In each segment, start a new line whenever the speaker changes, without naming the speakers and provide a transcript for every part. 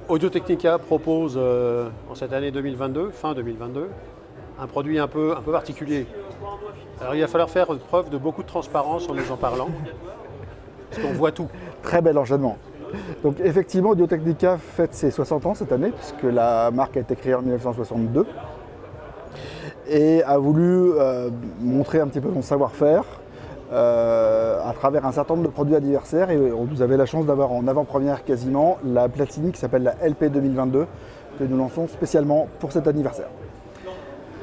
Audio-Technica propose en cette année 2022, fin 2022, un produit un peu particulier. Alors il va falloir faire preuve de beaucoup de transparence en nous en parlant, parce qu'on voit tout.
Très bel enchaînement. Donc effectivement, Audio-Technica fête ses 60 ans cette année, puisque la marque a été créée en 1962 et a voulu montrer un petit peu son savoir-faire à travers un certain nombre de produits anniversaires. Et vous avez la chance d'avoir en avant-première quasiment la platine qui s'appelle la LP 2022 que nous lançons spécialement pour cet anniversaire.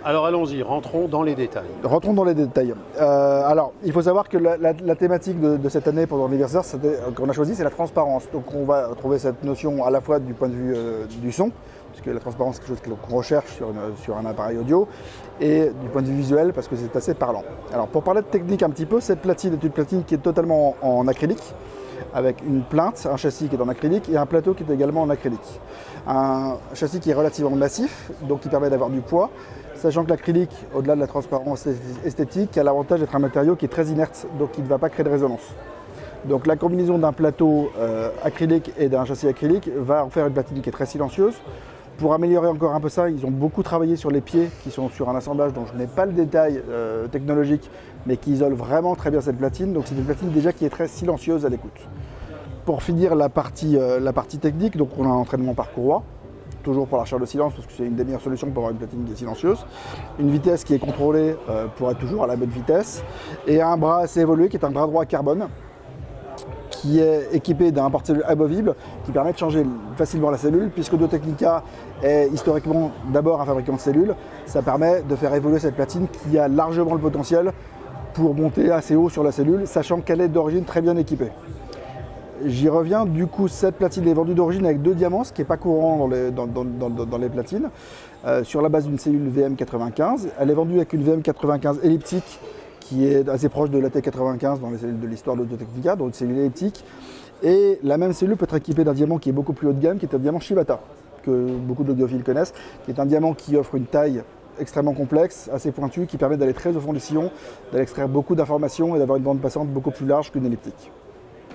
Alors allons-y, rentrons dans les détails.
Rentrons dans les détails. Alors, il faut savoir que la thématique de cette année pour l'anniversaire qu'on a choisi, c'est la transparence. Donc on va trouver cette notion à la fois du point de vue du son, puisque la transparence c'est quelque chose qu'on recherche sur un appareil audio, et du point de vue visuel, parce que c'est assez parlant. Alors pour parler de technique un petit peu, cette platine est une platine qui est totalement en acrylique, avec une plinthe, un châssis qui est en acrylique et un plateau qui est également en acrylique. Un châssis qui est relativement massif, donc qui permet d'avoir du poids, sachant que l'acrylique, au-delà de la transparence esthétique, a l'avantage d'être un matériau qui est très inerte, donc qui ne va pas créer de résonance. Donc la combinaison d'un plateau acrylique et d'un châssis acrylique va en faire une platine qui est très silencieuse. Pour améliorer encore un peu ça, ils ont beaucoup travaillé sur les pieds qui sont sur un assemblage dont je n'ai pas le détail technologique, mais qui isole vraiment très bien cette platine. Donc c'est une platine déjà qui est très silencieuse à l'écoute. Pour finir la partie technique, donc on a un entraînement par courroie, toujours pour la recherche de silence parce que c'est une des meilleures solutions pour avoir une platine qui est silencieuse. Une vitesse qui est contrôlée pour être toujours à la bonne vitesse. Et un bras assez évolué qui est un bras droit carbone, qui est équipé d'un porte-cellule amovible qui permet de changer facilement la cellule, puisque Audio-Technica est historiquement d'abord un fabricant de cellules. Ça permet de faire évoluer cette platine qui a largement le potentiel pour monter assez haut sur la cellule, sachant qu'elle est d'origine très bien équipée. J'y reviens, du coup cette platine est vendue d'origine avec 2 diamants, ce qui n'est pas courant dans les platines, sur la base d'une cellule VM95. Elle est vendue avec une VM95 elliptique, qui est assez proche de la T95 dans les cellules de l'histoire d'Audio-Technica, donc une cellule elliptique. Et la même cellule peut être équipée d'un diamant qui est beaucoup plus haut de gamme, qui est un diamant Shibata, que beaucoup d'audiophiles connaissent, qui est un diamant qui offre une taille extrêmement complexe, assez pointue, qui permet d'aller très au fond du sillon, d'aller extraire beaucoup d'informations et d'avoir une bande passante beaucoup plus large qu'une elliptique.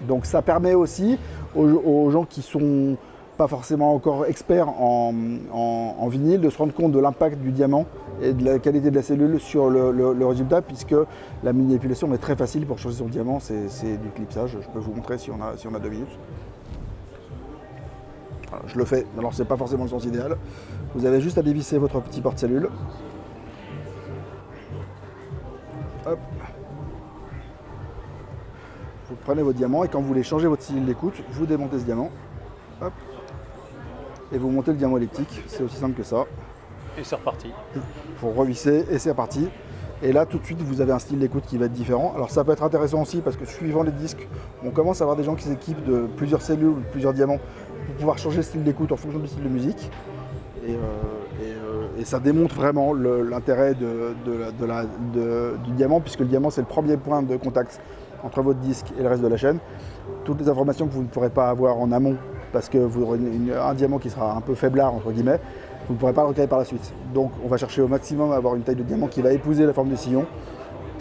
Donc ça permet aussi aux gens qui sont pas forcément encore experts en vinyle de se rendre compte de l'impact du diamant et de la qualité de la cellule sur le résultat, puisque la manipulation est très facile pour changer son diamant, c'est du clipsage. Je peux vous montrer si on a 2 minutes. Voilà, je le fais, alors c'est pas forcément le sens idéal. Vous avez juste à dévisser votre petit porte-cellule. Hop. Vous prenez votre diamant et quand vous voulez changer votre cellule d'écoute, vous démontez ce diamant. Hop. Et vous montez le diamant elliptique, c'est aussi simple que ça.
Et c'est reparti.
Vous revisser et c'est reparti. Et là tout de suite vous avez un style d'écoute qui va être différent. Alors ça peut être intéressant aussi parce que suivant les disques, on commence à avoir des gens qui s'équipent de plusieurs cellules ou de plusieurs diamants pour pouvoir changer le style d'écoute en fonction du style de musique. Et ça démontre vraiment l'intérêt du diamant, puisque le diamant c'est le premier point de contact entre votre disque et le reste de la chaîne. Toutes les informations que vous ne pourrez pas avoir en amont, parce que vous aurez un diamant qui sera un peu faiblard entre guillemets, vous ne pourrez pas le recaler par la suite. Donc on va chercher au maximum à avoir une taille de diamant qui va épouser la forme du sillon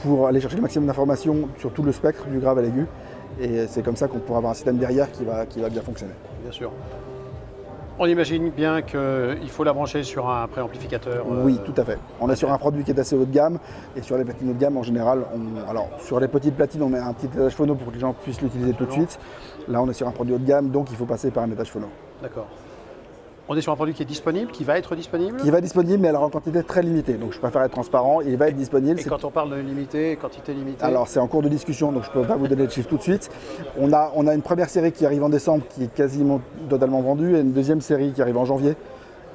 pour aller chercher le maximum d'informations sur tout le spectre du grave à l'aigu. Et c'est comme ça qu'on pourra avoir un système derrière qui va bien fonctionner.
Bien sûr. On imagine bien qu'il faut la brancher sur un préamplificateur.
Oui, tout à fait. On est sur un produit qui est assez haut de gamme, et sur les platines haut de gamme, en général, alors sur les petites platines, on met un petit étage phono pour que les gens puissent l'utiliser tout de suite. Là, on est sur un produit haut de gamme, donc il faut passer par un étage phono.
D'accord. On est sur un produit qui est disponible, qui va être disponible.
Qui va être disponible, mais alors en quantité très limitée. Donc je préfère être transparent, il va être disponible.
Et quand on parle de limité, quantité limitée?
Alors c'est en cours de discussion, donc je ne peux pas vous donner de chiffres tout de suite. On a une première série qui arrive en décembre, qui est quasiment totalement vendue, et une deuxième série qui arrive en janvier,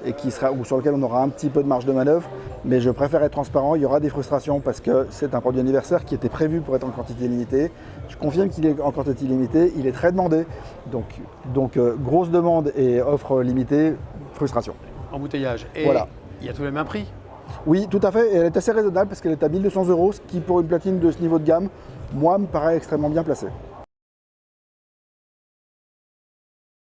et sur laquelle on aura un petit peu de marge de manœuvre. Mais je préfère être transparent, il y aura des frustrations parce que c'est un produit anniversaire qui était prévu pour être en quantité limitée. Je confirme qu'il est en quantité limitée, il est très demandé. Donc grosse demande et offre limitée, frustration.
Embouteillage. Et
voilà.
Il y a tous les mêmes prix?
Oui, tout à fait. Et elle est assez raisonnable parce qu'elle est à 1 200 €, ce qui pour une platine de ce niveau de gamme, moi, me paraît extrêmement bien placée.